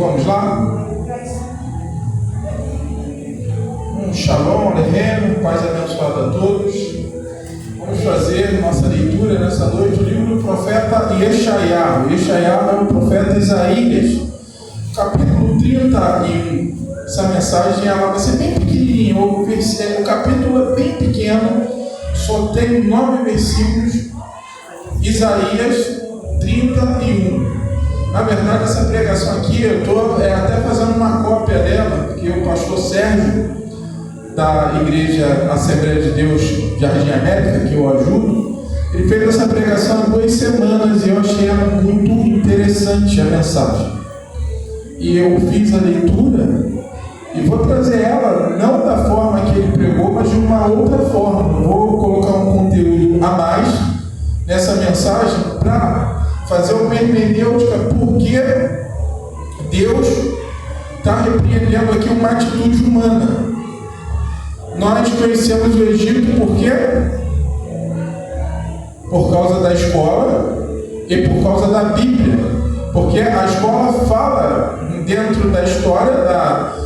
Vamos lá? Shalom, Lehem, paz abençoada a todos. Vamos fazer nossa leitura nessa noite do livro do profeta Yeshayahu. Yeshayahu é o profeta Isaías, capítulo 31. Essa mensagem ela vai ser bem pequenininha, o capítulo é bem pequeno, só tem 9 versículos. Isaías 31. Na verdade, essa pregação aqui, eu estou até fazendo uma cópia dela, porque o pastor Sérgio, da Igreja Assembleia de Deus Jardim América, que eu ajudo, ele fez essa pregação há 2 semanas e eu achei ela muito interessante, a mensagem. E eu fiz a leitura e vou trazer ela, não da forma que ele pregou, mas de uma outra forma. Eu vou colocar um conteúdo a mais nessa mensagem para fazer uma hermenêutica, porque Deus está repreendendo aqui uma atitude humana. Nós conhecemos o Egito por quê? Por causa da escola e por causa da Bíblia. Porque a escola fala dentro da história, da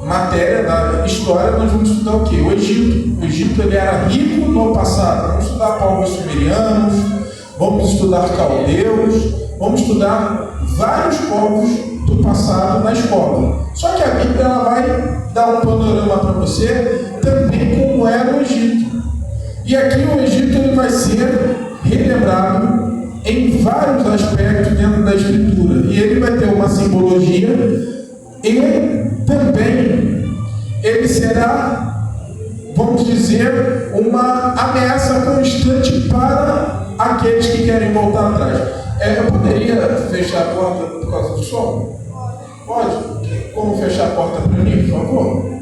matéria, da história, nós vamos estudar o quê? O Egito. O Egito ele era rico no passado. Vamos estudar povos sumerianos, vamos estudar caldeus, vamos estudar vários povos do passado na escola. Só que a Bíblia ela vai dar um panorama para você também como era o Egito. E aqui o Egito ele vai ser relembrado em vários aspectos dentro da Escritura. E ele vai ter uma simbologia e também ele será, vamos dizer, uma ameaça constante para aqueles que querem voltar atrás. Eu poderia fechar a porta por causa do som? Pode? Como fechar a porta para mim, por favor?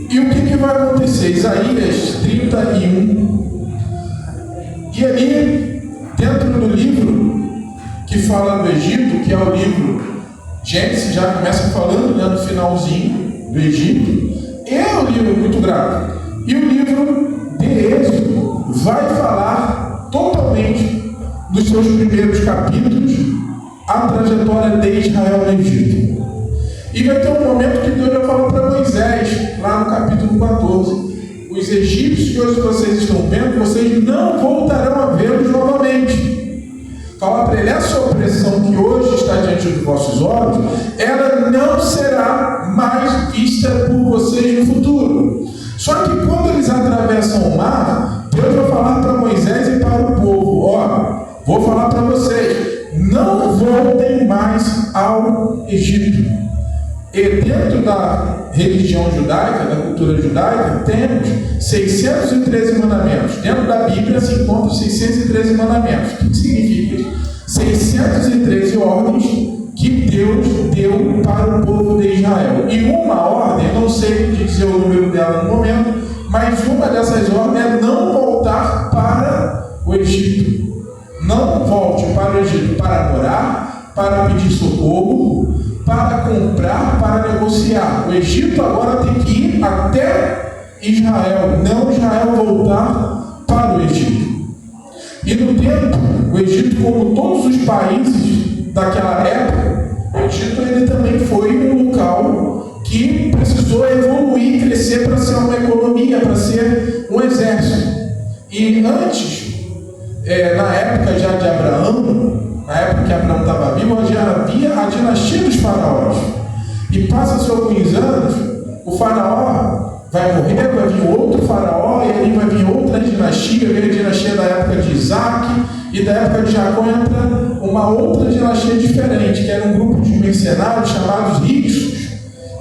E o que vai acontecer? Isaías 31. E ali, dentro do livro que fala do Egito, que é o livro Gênesis, já começa falando no finalzinho do Egito, é um livro muito grave. E o livro de Êxodo vai falar totalmente dos seus primeiros capítulos a trajetória de Israel no Egito. E vai ter um momento que Deus vai falar para Moisés, lá no capítulo 14: os egípcios que hoje vocês estão vendo, vocês não voltarão a vê-los novamente. Fala para ele: essa opressão que hoje está diante dos vossos olhos, ela não será mais vista por vocês no futuro. Só que quando eles atravessam o mar, Deus vai falar para Moisés e para o povo: vou falar para vocês, não voltem mais ao Egito. E dentro da religião judaica, da cultura judaica, temos 613 mandamentos. Dentro da Bíblia se encontram 613 mandamentos. O que significa isso? 613 ordens que Deus deu para o povo de Israel. E uma ordem, não sei dizer o número dela no momento, mas uma dessas ordens é não voltar para o Egito. Não volte para o Egito para morar, para pedir socorro, para comprar, para negociar. O Egito agora tem que ir até Israel, não Israel voltar para o Egito. E no tempo, o Egito, como todos os países daquela época, o Egito ele também foi um local que precisou evoluir, crescer para ser uma economia, para ser um exército. E antes, na época já de Abraão, na época que Abraão estava vivo, já havia a dinastia dos faraós. E passa-se alguns anos, o faraó vai morrer, vai vir outro faraó, e aí vai vir outra dinastia, vem a dinastia da época de Isaac, e da época de Jacó entra uma outra dinastia diferente, que era um grupo de mercenários chamados Hicsos.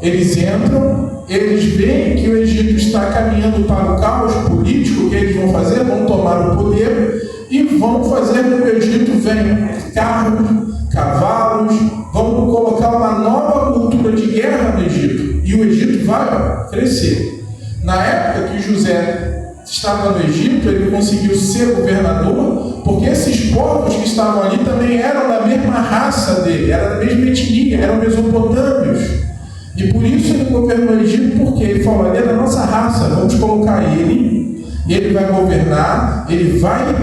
Eles entram, eles veem que o Egito está caminhando para o caos político, o que eles vão fazer? Vão tomar o poder e vão fazer com que o Egito venha carros, cavalos, vão colocar uma nova cultura de guerra no Egito. E o Egito vai crescer. Na época que José estava no Egito, ele conseguiu ser governador, porque esses povos que estavam ali também eram da mesma raça dele, eram da mesma etnia, eram mesopotâmios. E por isso ele governou o Egito, porque ele falou: ele é da nossa raça, vamos colocar ele, e ele vai governar, ele vai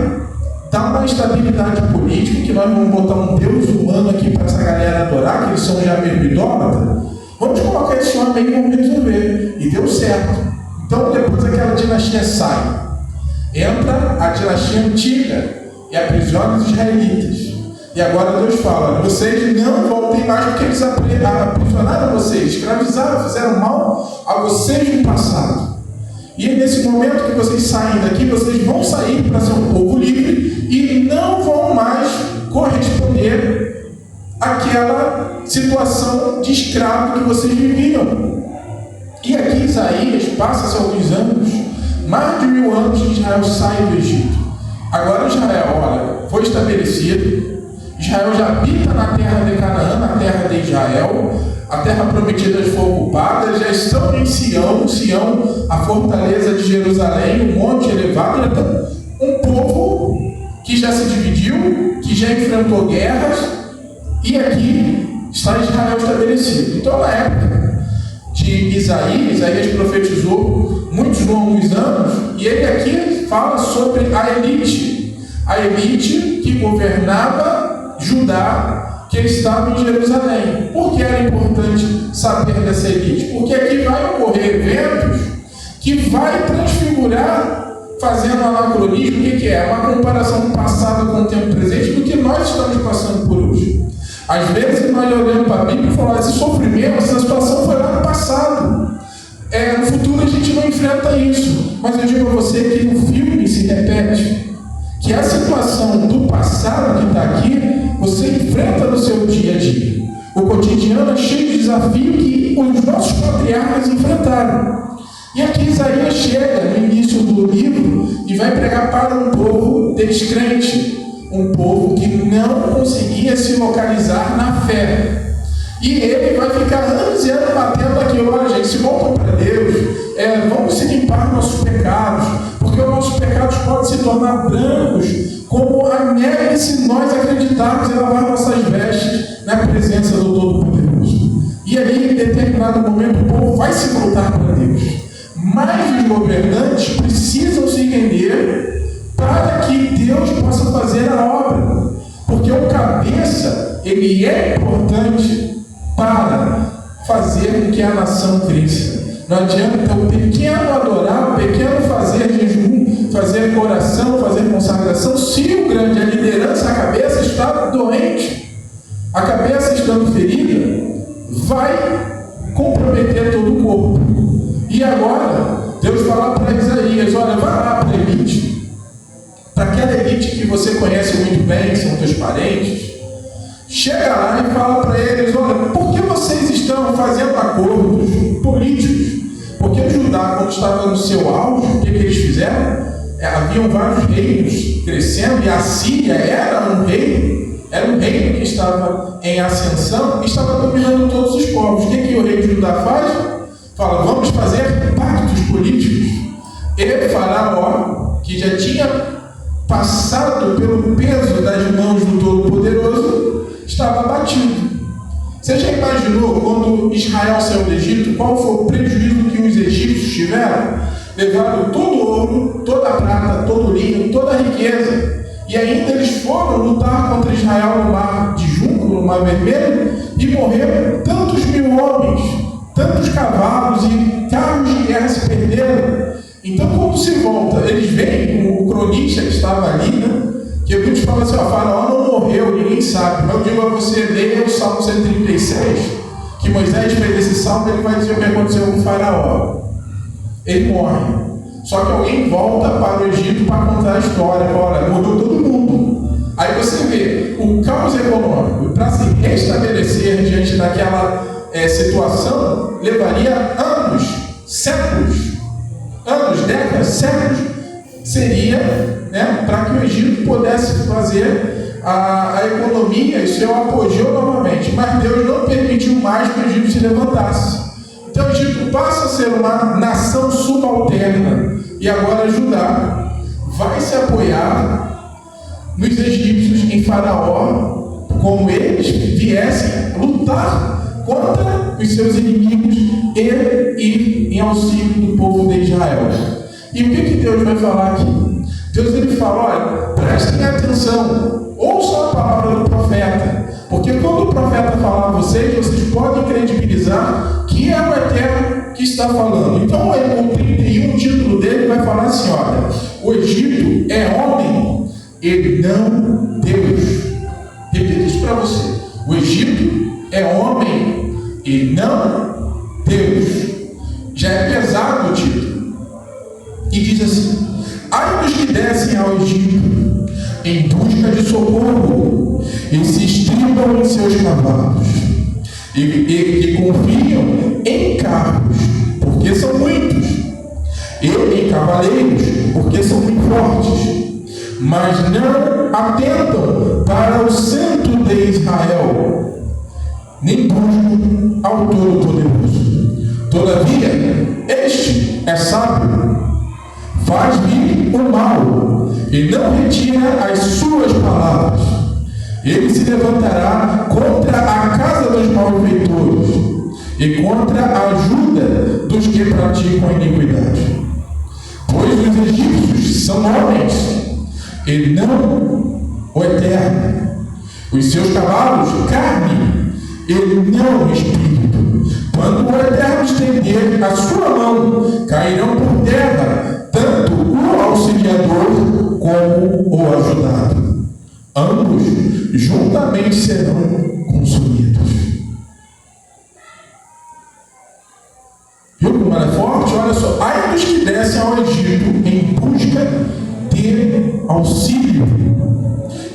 dá uma estabilidade política, que nós vamos botar um Deus humano aqui para essa galera adorar, que eles são já meio idólatras. Vamos colocar esse homem aí e vamos resolver. E deu certo. Então, depois aquela dinastia sai. Entra a dinastia antiga e aprisiona os israelitas. E agora Deus fala: vocês não voltem mais, porque eles aprisionaram vocês, escravizaram, fizeram mal a vocês no passado. E nesse momento que vocês saem daqui, vocês vão sair para ser um povo livre e não vão mais corresponder àquela situação de escravo que vocês viviam. E aqui Isaías passa-se alguns anos, mais de 1000 anos que Israel sai do Egito. Agora Israel, olha, foi estabelecido, Israel já habita na terra de Canaã, na terra de Israel, a terra prometida foi ocupada, já estão em Sião, a fortaleza de Jerusalém, um monte elevado, então, um povo que já se dividiu, que já enfrentou guerras, e aqui está Israel estabelecido. Então, na época de Isaías profetizou muitos longos anos, e ele aqui fala sobre a elite que governava Judá, que estava em Jerusalém. Por que era importante saber dessa elite? Porque aqui vai ocorrer eventos que vai transfigurar, fazendo anacronismo. O que é? Uma comparação do passado com o tempo presente do que nós estamos passando por hoje. Às vezes nós olhamos para a Bíblia e falamos: esse sofrimento, essa situação foi lá no passado. No futuro a gente não enfrenta isso. Mas eu digo a você que no filme se repete, que a situação do passado que está aqui, você enfrenta no seu dia a dia. O cotidiano é cheio de desafio que os nossos patriarcas enfrentaram. E aqui Isaías chega no início do livro e vai pregar para um povo descrente, um povo que não conseguia se localizar na fé. E ele vai ficar anos e anos batendo aquilo: olha, gente, se voltam para Deus, vamos se limpar nossos pecados, porque os nossos pecados podem se tornar brancos como a neve se nós acreditarmos em lavar nossas vestes na presença do Todo-Poderoso. E aí, em determinado momento, o povo vai se voltar para Deus. Mas os governantes precisam se render para que Deus possa fazer a obra. Porque o cabeça, ele é importante para fazer com que a nação cresça. Não adianta o pequeno adorar, o pequeno fazer jejum, fazer oração, fazer consagração, se o grande, a liderança, a cabeça está doente. A cabeça estando ferida, vai comprometer todo o corpo. E agora, Deus fala para Isaías: olha, vai lá para a elite, para aquela elite que você conhece muito bem, são teus parentes. Chega lá e fala para eles: olha, por que vocês estão fazendo acordos políticos? Porque Judá, quando estava no seu auge, o que eles fizeram? Haviam vários reinos crescendo, e a Síria era um reino que estava em ascensão e estava dominando todos os povos. O que o rei de Judá faz? Fala: vamos fazer pactos políticos. Ele, Faraó, que já tinha passado pelo peso das mãos do Todo-Poderoso, estava abatido. Você já imaginou quando Israel saiu do Egito, qual foi o prejuízo que os egípcios tiveram? Levaram todo o ouro, toda a prata, todo o linho, toda a riqueza. E ainda eles foram lutar contra Israel no mar de Junco, no mar Vermelho, e morreram tantos mil homens, tantos cavalos e carros de guerra se perderam. Então, quando se volta, eles veem o cronista que estava ali, né? Que muitos falam assim: Faraó não morreu, ninguém sabe. Mas eu digo a você, leia o Salmo 136, que Moisés fez esse salmo, ele vai dizer o que aconteceu com o Faraó. Ele morre. Só que alguém volta para o Egito para contar a história. Olha, morreu todo mundo. Aí você vê o caos econômico, para se restabelecer diante daquela situação, levaria anos, séculos, décadas, séculos. Seria, para que o Egito pudesse fazer a economia e seu apogeu novamente. Mas Deus não permitiu mais que o Egito se levantasse. Então o Egito passa a ser uma nação subalterna. E agora Judá vai se apoiar nos egípcios, em Faraó, como eles viessem lutar contra os seus inimigos e ir em auxílio do povo de Israel. E o que Deus vai falar aqui? Deus ele fala, olha, prestem atenção, ouçam a palavra do profeta, porque quando o profeta falar a vocês, vocês podem credibilizar que é o Eterno que está falando. Então o 31, o título dele vai falar assim, olha, o Egito é homem e não Deus. Repita isso para você. O Egito é homem e não Deus. Já é pesado o título. E diz assim: ai dos que descem ao Egito em busca de socorro e se estribam em seus cavalos e confiam em carros, porque são muitos, e em cavaleiros, porque são muito fortes, mas não atentam para o Santo de Israel, nem buscam ao Todo-Poderoso. Todavia, este é sábio, faz vir o mal e não retira as suas palavras. Ele se levantará contra a casa dos malfeitores e contra a ajuda dos que praticam iniquidade. Pois os egípcios são homens e não o Eterno. Os seus cavalos, carne e não espírito. Quando o Eterno estender a sua mão, cairão por terra tanto o auxiliador como o ajudado. Ambos juntamente serão consumidos. Viu como ela é forte? Olha só. Ai dos que descem ao Egito em busca de auxílio,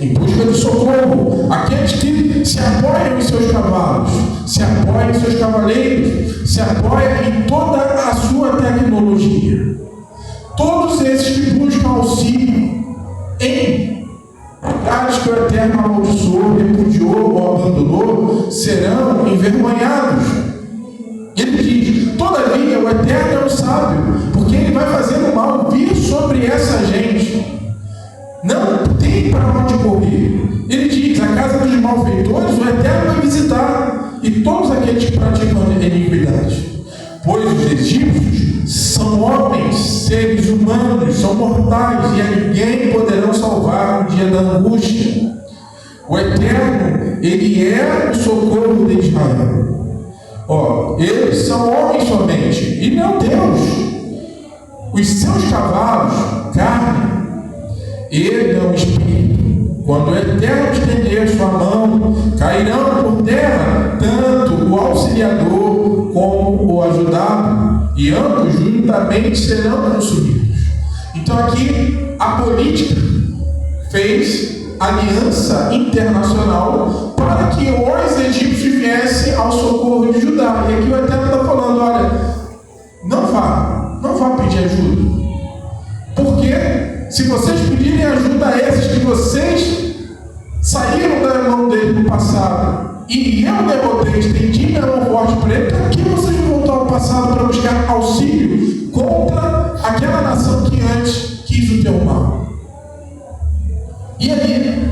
em busca de socorro. Aqueles que se apoiam em seus cavalos, se apoiam em seus cavaleiros, se apoiam em toda a sua tecnologia. Todos esses que buscam auxílio em lugares que o Eterno amaldiçoou, repudiou ou abandonou, serão envergonhados. Ele diz: todavia o Eterno é o sábio, porque ele vai fazer o mal vir sobre essa gente. Não tem para onde correr. Ele diz: a casa dos malfeitores o Eterno vai visitar, e todos aqueles que praticam iniquidade. Pois os egípcios são homens, seres humanos, são mortais, e a ninguém poderão salvar no dia da angústia. O Eterno, ele é o socorro de Israel. Eles são homens somente, e não Deus. Os seus cavalos, carne, e não espírito. Quando o Eterno estender sua mão, cairão por terra tanto o auxiliador como o ajudado, e ambos juntamente serão consumidos. Então aqui a política fez aliança internacional para que os egípcios viessem ao socorro de Judá. E aqui o Eterno está falando: olha, não vá pedir ajuda, porque se vocês pedirem ajuda a esses que vocês saíram da mão dele no passado, e eu derrotei, estendi minha mão forte para ele, por que vocês vão voltar ao passado para buscar auxílio contra aquela nação que antes quis o teu mal? E aí,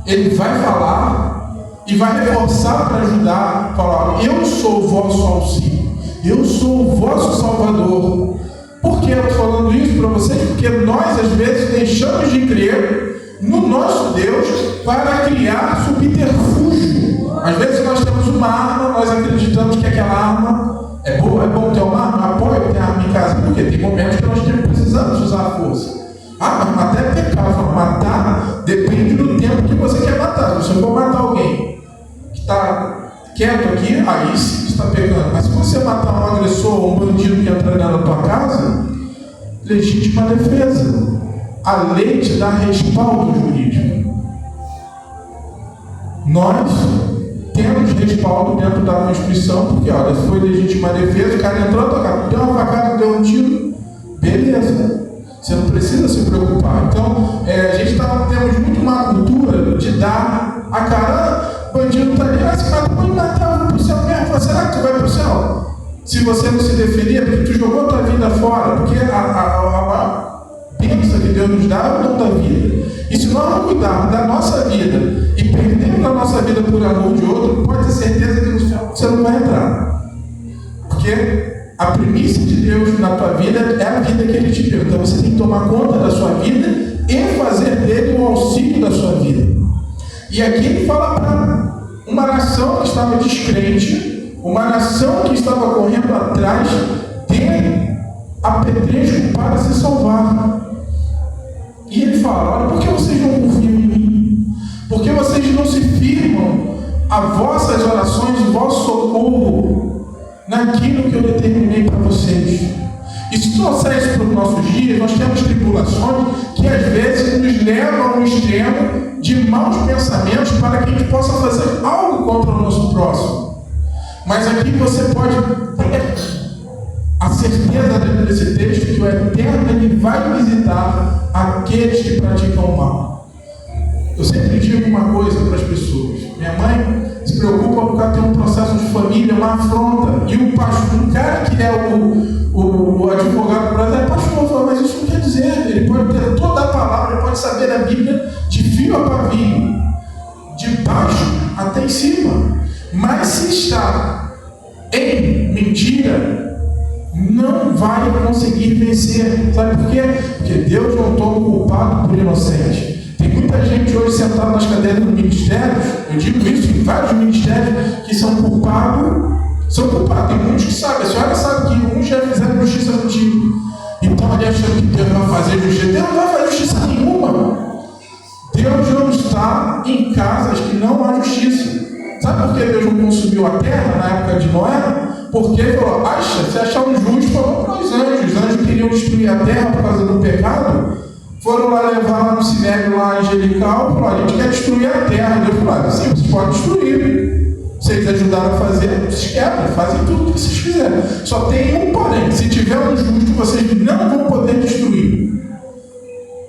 ele vai falar e vai reforçar para ajudar, falar: eu sou o vosso auxílio, eu sou o vosso salvador. Por que eu estou falando isso para vocês? Porque nós às vezes deixamos de crer no nosso Deus para criar subterfúgio. Às vezes nós temos uma arma, nós acreditamos que aquela arma é boa, é bom ter uma arma, apoio ter arma em casa, porque tem momentos que nós precisamos usar a força. Mas até pecado, matar depende do tempo que você quer matar. Se você for matar alguém que está quieto aqui, aí sim está pecando. Mas se você matar um agressor ou um bandido que entra na tua casa, legítima defesa. A lei te dá respaldo jurídico. Nós temos respaldo dentro da Constituição, porque olha, se foi legítima defesa, o cara entrou na tua casa, deu uma facada, deu um tiro, beleza. Você não precisa se preocupar. Então, a gente temos muito uma cultura de dar a cara: bandido está ali, se mata, pode matar, vai para o céu mesmo. Será que tu vai para o céu? Se você não se defender, porque tu jogou tua vida fora, porque a bênção que Deus nos dá é o dom da vida. E se nós não cuidarmos da nossa vida e perdermos a nossa vida por amor de outro, pode ter certeza que no céu você não vai entrar. Porque a primícia de Deus na tua vida é a vida que Ele te deu. Então você tem que tomar conta da sua vida e E aqui ele fala para uma nação que estava descrente, uma nação que estava correndo atrás de apetrecho para se salvar. E ele fala: olha, por que vocês não confiam em mim? Por que vocês não se firmam as vossas orações, o vosso socorro naquilo que eu determinei para vocês? E se trouxer isso para os nossos dias, nós temos tribulações que às vezes nos levam a um extremo de maus pensamentos para que a gente possa fazer algo contra o nosso próximo. Mas aqui você pode ter a certeza desse texto que o Eterno ele vai visitar aqueles que praticam o mal. Eu sempre digo uma coisa para as pessoas: minha mãe se preocupa porque ela tem um processo de família, uma afronta, e o pastor, o cara que é o advogado brasileiro, pastor, fala, mas isso não quer dizer, ele pode ter toda a palavra, ele pode saber a Bíblia de fio a pavio, de baixo até em cima, mas se está em mentira, não vai conseguir vencer. Sabe por quê? Porque Deus não toma o culpado por inocente. Tem muita gente hoje sentada nas cadeiras dos ministérios, eu digo isso em vários ministérios, que são culpados. Tem muitos que sabem, a senhora sabe que uns já fizeram justiça contigo. Então ele achando que Deus vai fazer justiça. Deus não vai fazer justiça nenhuma. Deus não está em casas que não há justiça. Sabe por que Deus não consumiu a terra na época de Noé? Porque ele falou: se achar um justo, falou para os anjos. Os anjos queriam destruir a terra por causa do pecado. Foram lá levar lá no cemitério lá angelical, falaram: a gente quer destruir a terra. Deus falou: sim, vocês podem destruir. Vocês ajudaram a fazer, vocês quebram, fazem tudo o que vocês quiserem. Só tem um porém: se tiver um justo, vocês não vão poder destruir.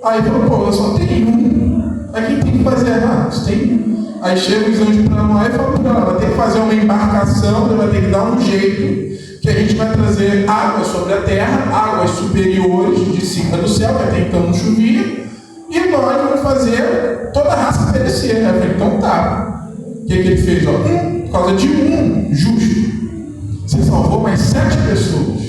Aí falou: pô, só tem um. Aí quem tem que fazer errado? Tem. Aí chega os anjos para Noé e fala para ela: vai ter que fazer uma embarcação, vai ter que dar um jeito, que a gente vai trazer água sobre a terra, águas superiores de cima do céu, que até então não chovia, e nós vamos fazer toda a raça perecer. Aí eu falei: então tá. O que ele fez? Por causa de um justo, você salvou mais 7 pessoas.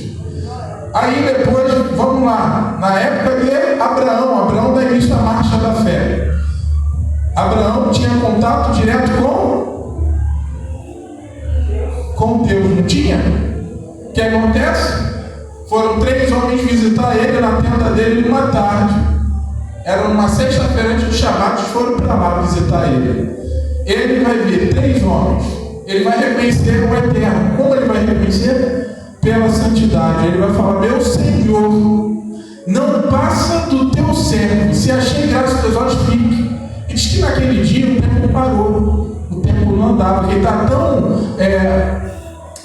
Aí depois, vamos lá, na época de Abraão dá início à marcha da fé. Abraão tinha contato direto com Deus, não tinha? O que acontece? Foram 3 homens visitar ele na tenda dele numa tarde. Era uma sexta-feira antes do Shabat, foram para lá visitar ele. Ele vai ver 3 homens. Ele vai reconhecer o Eterno. Como ele vai reconhecer? Pela santidade. Ele vai falar: meu Senhor, não passa do teu servo. Se achei graça aos teus olhos, fique. E diz que naquele dia o tempo parou. O tempo não andava. Porque ele está tão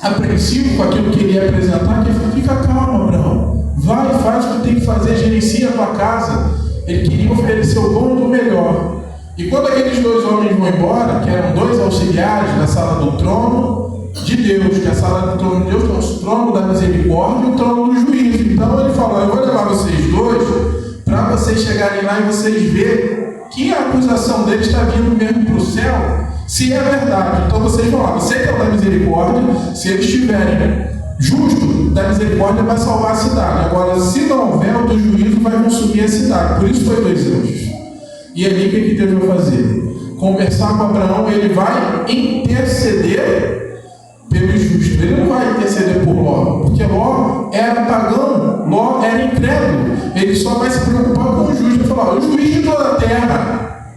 apreensivo com aquilo que ele ia apresentar, que ele falou: fica calmo, Abraão. Vai, faz o que tem que fazer, gerencia a tua casa. Ele queria oferecer o bom e o melhor. E quando aqueles 2 homens vão embora, que eram 2 auxiliares da sala do trono de Deus, que a sala do trono de Deus é o trono da misericórdia e o trono do juízo. Então ele falou: eu vou levar vocês 2 para vocês chegarem lá e vocês verem que a acusação deles está vindo mesmo para o céu, se é verdade. Então vocês vão lá, você que é o da misericórdia, se eles estiverem justo, da misericórdia vai salvar a cidade. Agora, se não houver, o do juízo vai consumir a cidade. Por isso foi 2 anjos. E ali o que Deus vai fazer? Conversar com Abraão, ele vai interceder pelo justo. Ele não vai interceder por Ló, porque Ló era pagão, Ló era incrédulo. Ele só vai se preocupar com o justo. Ele falar: o juiz de toda a terra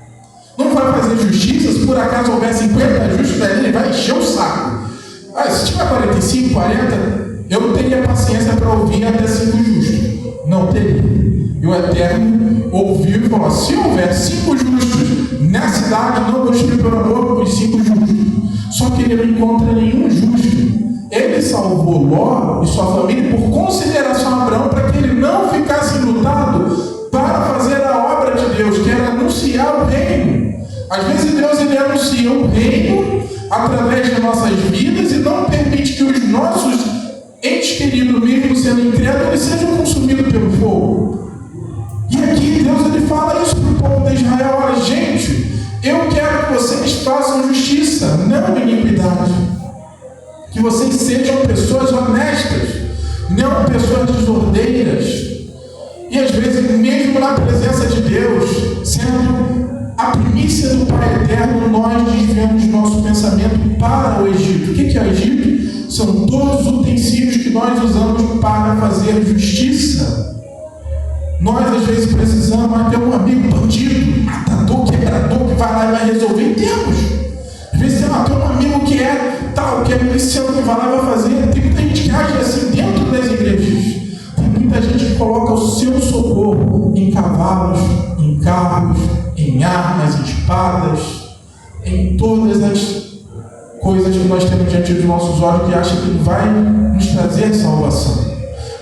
não vai fazer justiça. Se por acaso houver 50 justos, ele vai encher o saco. Se tiver 45, 40, eu não teria paciência para ouvir até 5 justos. Não teria. E o Eterno ouviu e falou: se houver 5 justos na cidade, não vou destruir pelo amor os 5 justos. Só que ele não encontra nenhum justo. Ele salvou Ló e sua família por consideração a Abraão, para que ele não ficasse enlutado para fazer a obra de Deus, que era anunciar o reino. Às vezes Deus ele anuncia o reino através de nossas vidas e não permite que os nossos entes queridos, mesmo sendo incrédulos, sejam consumidos pelo fogo. E aqui Deus ele fala isso para o povo de Israel: olha, gente, eu quero que vocês façam justiça, não iniquidade. Que vocês sejam pessoas honestas, não pessoas desordeiras. E às vezes, mesmo na presença de Deus, sendo a primeira primícia do Pai Eterno, nós desviamos nosso pensamento para o Egito. O que é o Egito? São todos os utensílios que nós usamos para fazer justiça. Nós, às vezes, precisamos ter um amigo bandido, matador, quebrador, que vai lá e vai resolver em tempos. Às vezes, tem um amigo que é tal, que é miliciano, que vai lá e vai fazer. Tem muita gente que age assim dentro das igrejas. Tem muita gente que coloca o seu socorro em cavalos, em carros, em armas, em espadas, em todas as coisas que nós temos diante dos nossos olhos, que acha que vai nos trazer salvação.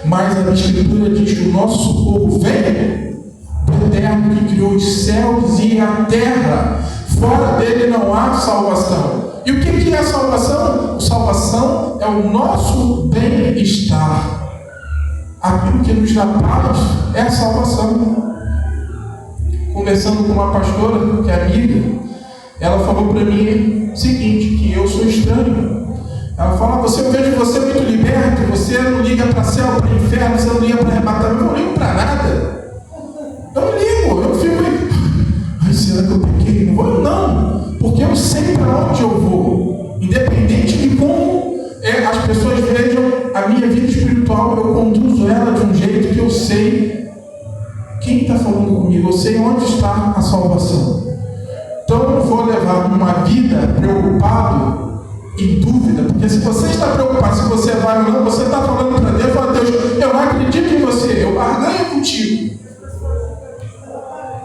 Mas a Escritura diz que o nosso socorro vem do Eterno que criou os céus e a terra. Fora dele não há salvação. E o que é a salvação? Salvação é o nosso bem-estar. Aquilo que nos dá paz é a salvação. Conversando com uma pastora, que é amiga, ela falou para mim o seguinte, que eu sou estranho. Ela fala, eu vejo você muito liberto, você não liga para céu, para inferno, você não liga para arrebatamento, eu não ligo para nada. Eu não ligo, eu fico aí. Ai, será que eu pequei? Não vou, não, porque eu sei para onde eu vou. Independente de como as pessoas vejam a minha vida espiritual, eu conduzo ela de um jeito que eu sei quem está falando comigo, eu sei onde está a salvação. Então eu não vou levar uma vida preocupado, em dúvida, porque se você está preocupado se você vai ou não, você está falando para Deus, fala, Deus, eu não acredito em você, eu barganho contigo.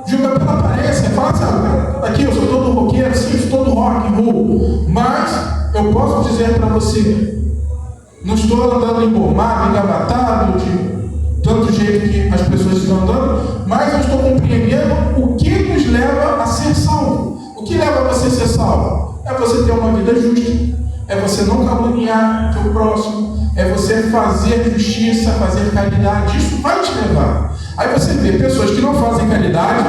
Julga pela aparência, fala assim, aqui eu sou todo roqueiro, assim, eu sou todo rock and roll, mas eu posso dizer para você, não estou andando embomado, engavatado, de tanto jeito que as pessoas estão andando, mas eu estou compreendendo o que nos leva a ser salvo. O que leva você a ser salvo? É você ter uma vida justa. É você não caluniar o teu próximo, é você fazer justiça, fazer caridade, isso vai te levar. Aí você vê pessoas que não fazem caridade,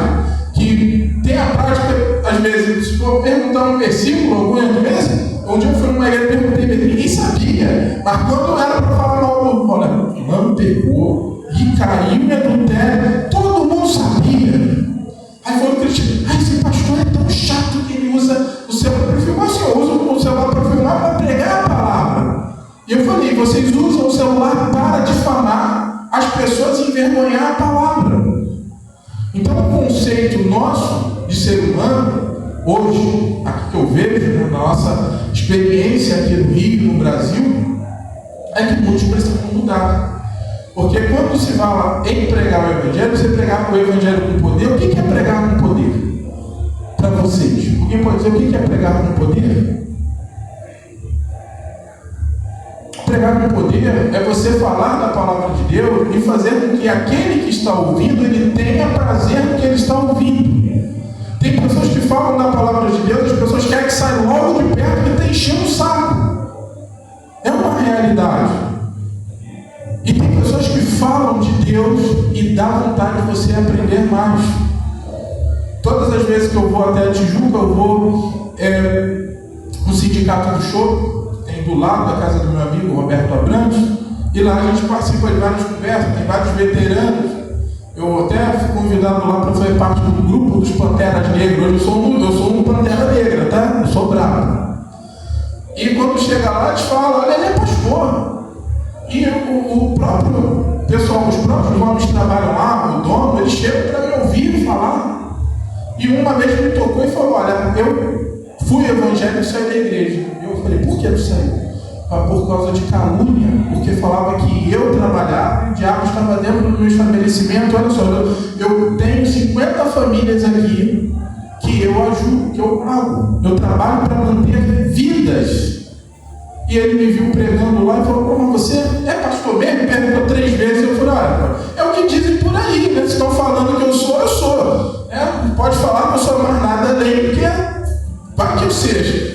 que têm a prática, às vezes, se for perguntar um versículo, algumas vezes, onde eu fui numa igreja e perguntei, ninguém sabia, mas quando era para falar mal do olha, não pegou e caiu em adultério, todo mundo sabia. Aí foram criticar, esse pastor é tão chato que ele usa o celular para filmar. Assim, eu uso o celular para filmar para pregar a palavra. E eu falei, vocês usam o celular para difamar as pessoas e envergonhar a palavra. Então o conceito nosso de ser humano, hoje, aqui que eu vejo, na nossa experiência aqui no Rio, no Brasil, é que muitos precisam mudar. Porque quando se fala em pregar o Evangelho, você pregar o Evangelho com poder. O que é pregar com poder? Para vocês. Alguém pode dizer o que é pregar com poder? Pregar com poder é você falar da palavra de Deus e fazer com que aquele que está ouvindo, ele tenha prazer no que ele está ouvindo. Tem pessoas que falam da palavra de Deus, as pessoas querem que saia logo de perto e está enchendo o saco. É uma realidade. E tem pessoas que falam de Deus e dá vontade de você aprender mais. Todas as vezes que eu vou até a Tijuca, eu vou no Sindicato do Show, tem do lado da casa do meu amigo Roberto Abrantes, e lá a gente participa de várias conversas, tem vários veteranos. Eu até fui convidado lá para fazer parte do grupo dos Panteras Negras. Hoje eu sou um Pantera Negra, tá? Eu sou bravo. E quando chega lá, eles falam, olha, ele é pastor. E o próprio pessoal, os próprios homens que trabalham lá, o dono, eles chegam para me ouvir falar. E uma vez me tocou e falou, olha, eu fui evangélico e saí da igreja. Eu falei, por que eu saí? Por causa de calúnia, porque falava que eu trabalhava e o diabo estava dentro do meu estabelecimento. Olha só, eu tenho 50 famílias aqui que eu ajudo, que eu pago. Eu trabalho para manter vidas. E ele me viu pregando lá e falou, como você é pastor mesmo? Me perguntou 3 vezes. Eu falei, olha, é o que dizem por aí, né? Se estão falando que eu sou, eu sou. Não pode falar que eu sou mais nada além, porque vai que eu seja.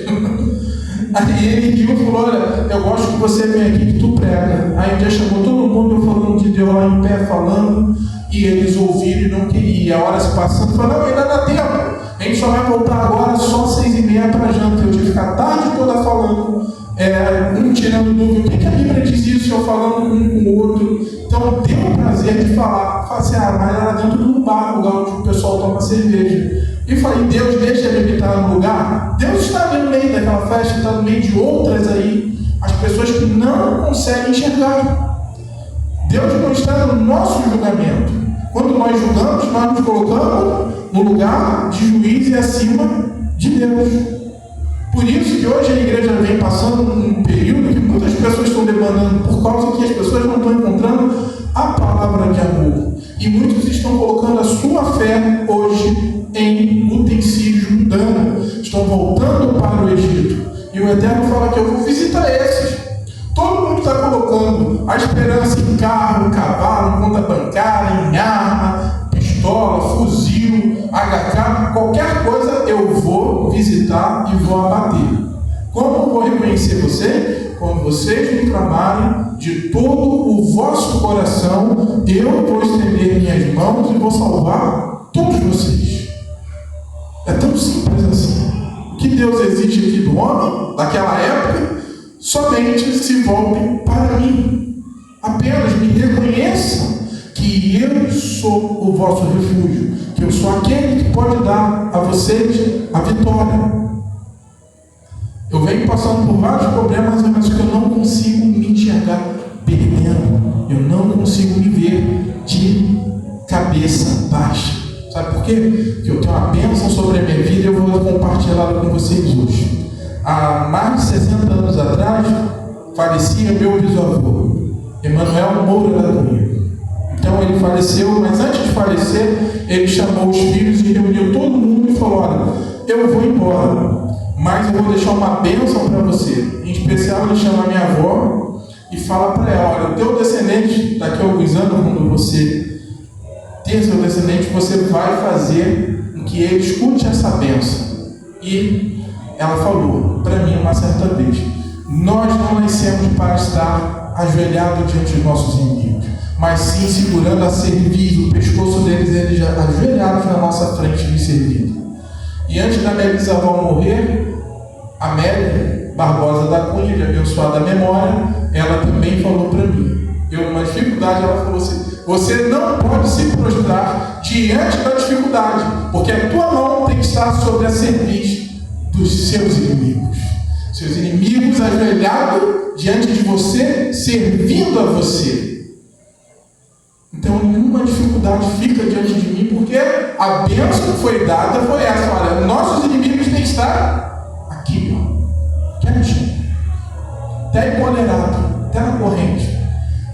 Aí ele riu e falou, olha, eu gosto que você vem aqui, que tu prega. Aí um dia chamou todo mundo, eu falando de Deus lá em pé, falando, e eles ouviram e não queriam. E a hora se passando, falou, não, ainda dá tempo. A gente só vai voltar agora só 6h30 para janta. Eu tive que ficar a tarde toda falando, um tirando dúvida, o que a Bíblia diz isso, eu falando um com o outro. Então deu o prazer de falar. Falei assim, mas era dentro de um bar, lugar onde o pessoal toma cerveja. E falei, Deus deixa ele habitar no lugar? Deus está no meio daquela festa, está no meio de outras aí, as pessoas que não conseguem enxergar. Deus não está no nosso julgamento. Quando nós julgamos, nós nos colocamos no lugar de juiz e acima de Deus. Por isso que hoje a igreja vem passando um período que muitas pessoas estão demandando, por causa que as pessoas não estão encontrando a palavra de amor. E muitos estão colocando a sua fé hoje em utensílios mundanos. Estão voltando para o Egito. E o Eterno fala que eu vou visitar esses. Todo mundo está colocando a esperança em carro, cavalo, em conta bancária, em arma, pistola, fuzil, HK, qualquer coisa eu vou visitar e vou abater. Como eu vou reconhecer você? Quando vocês me clamarem de todo o vosso coração, eu vou estender minhas mãos e vou salvar todos vocês. É tão simples assim. O que Deus exige aqui do homem, daquela época, somente se volte para mim. Apenas me reconheçam que eu sou o vosso refúgio, que eu sou aquele que pode dar a vocês a vitória. Eu venho passando por vários problemas, mas que eu não consigo me enxergar perdendo. Eu não consigo me ver de cabeça baixa. Sabe por quê? Porque eu tenho uma bênção sobre a minha vida e eu vou compartilhar com vocês hoje. Há mais de 60 anos atrás, falecia meu bisavô, Emanuel Moura da Cunha. Então ele faleceu, mas antes de falecer, ele chamou os filhos e reuniu todo mundo e falou: olha, eu vou embora, mas eu vou deixar uma bênção para você. Em especial, ele chama a minha avó e fala para ela: olha, o teu descendente, daqui a alguns anos, quando você ter seu descendente, você vai fazer com que ele escute essa bênção. E ela falou para mim uma certa vez: nós não nascemos para estar ajoelhados diante dos nossos inimigos, mas sim segurando a cerviz, o pescoço deles, eles já ajoelhados na nossa frente me servindo. E antes da minha bisavó morrer, a Amélia Barbosa da Cunha, de abençoada memória, ela também falou para mim. Eu, numa dificuldade, ela falou assim: você não pode se prostrar diante da dificuldade, porque a tua mão tem que estar sobre a cerviz dos seus inimigos. Seus inimigos ajoelhados diante de você, servindo a você. Então nenhuma dificuldade fica diante de mim, porque a bênção que foi dada foi essa: olha, nossos inimigos têm que estar aqui, ó, quietinho, até empolerado, até na corrente,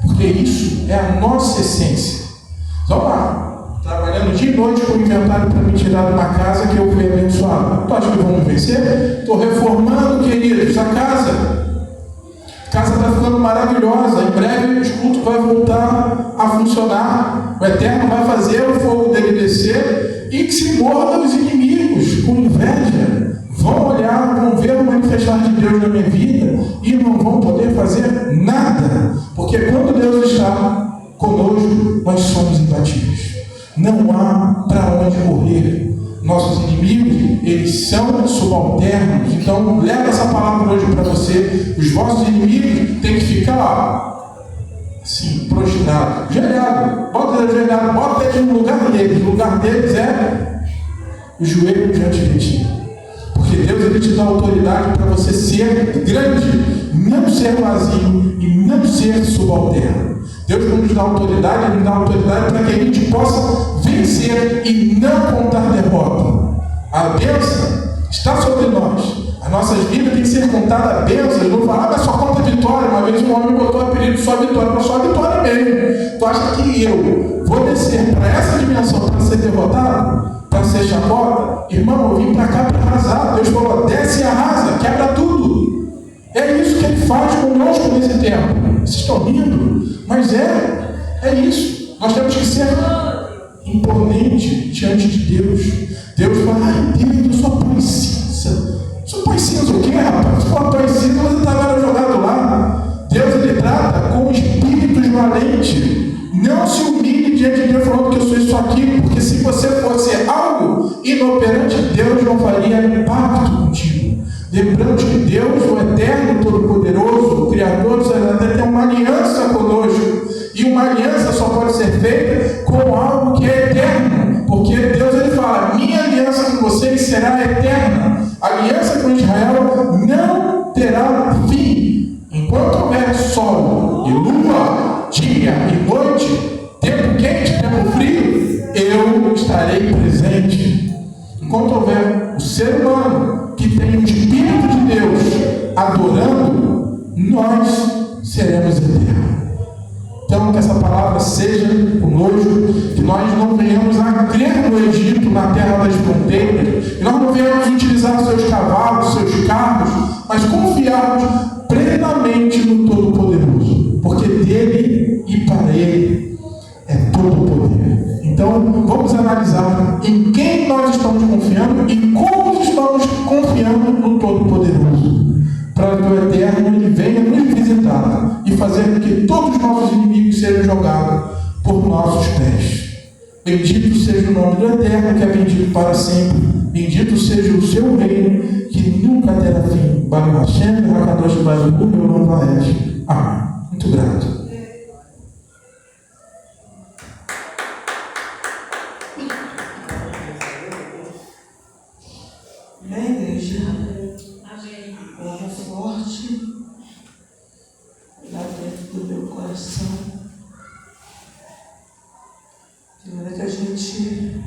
porque isso é a nossa essência. Vamos lá, trabalhando dia e noite com o inventário para me tirar de uma casa que eu fui abençoado. Tu acha que vamos vencer? Estou reformando, queridos, a casa. A casa está ficando maravilhosa. Em breve o culto vai voltar a funcionar. O Eterno vai fazer o fogo dele descer e que se mordam os inimigos com inveja. Vão olhar, vão ver o manifestar de Deus na minha vida e não vão poder fazer nada. Porque quando Deus está conosco, nós somos imbatíveis. Não há para onde correr. Nossos inimigos, eles são subalternos. Então, leva essa palavra hoje para você. Os vossos inimigos têm que ficar assim, prostrados, ajoelhados. Bota ele ajoelhado, bota ele no lugar deles. O lugar deles é o joelho diante de ti. Porque Deus, ele te dá autoridade para você ser grande, não ser vazio e não ser subalterno. Deus, quando nos dá autoridade, ele nos dá autoridade para que a gente possa vencer e não contar derrota. A bênção está sobre nós. As nossas vidas têm que ser contadas bênçãos. Não falar, mas só conta vitória. Uma vez um homem botou o apelido só vitória, para só vitória mesmo. Tu acha que eu vou descer para essa dimensão para ser derrotado? Para ser chacota? Irmão, eu vim para cá para arrasar. Deus falou: desce e arrasa, quebra tudo. É isso que ele faz conosco nesse tempo. Vocês estão rindo? Mas é isso. Nós temos que ser imponente diante de Deus. Deus fala: ai, Deus, eu sou pai cinza. Sou pai cinza o quê, rapaz? Se for pai cinza, você estava jogado lá. Deus, ele trata com espíritos valentes. Não se humilhe diante de Deus falando que eu sou isso aqui, porque se você fosse algo inoperante, Deus não faria pacto contigo. Lembrando que Deus, o Eterno, Todo-Poderoso, o Criador, até tem uma aliança conosco. E uma aliança só pode ser feita com algo que é eterno. Porque Deus, ele fala: minha aliança com vocês será eterna. A aliança com Israel não terá fim. Enquanto houver sol e lua, dia e noite, tempo quente, tempo frio, eu estarei presente. Enquanto houver o ser humano que tem o Espírito de Deus adorando, nós seremos eternos. Então, que essa palavra seja conosco, que nós não venhamos a crer no Egito, na terra das fronteiras, que nós não venhamos utilizar seus cavalos, seus carros, mas confiarmos plenamente no Todo-Poderoso, porque dele e para ele é todo o poder. Então, vamos analisar em quem nós estamos confiando e como estamos confiando no Todo-Poderoso, para que o Eterno ele venha nos visitar e fazer com que todos os nossos inimigos sejam jogados por nossos pés. Bendito seja o nome do Eterno, que é bendito para sempre. Bendito seja o seu reino, que nunca terá fim. Baruch Hashem, Hakadosh Baruch Hu, meu nome é. Amém. Muito grato. Amém, igreja? Amém. Palavra forte lá dentro do meu coração. De maneira que a gente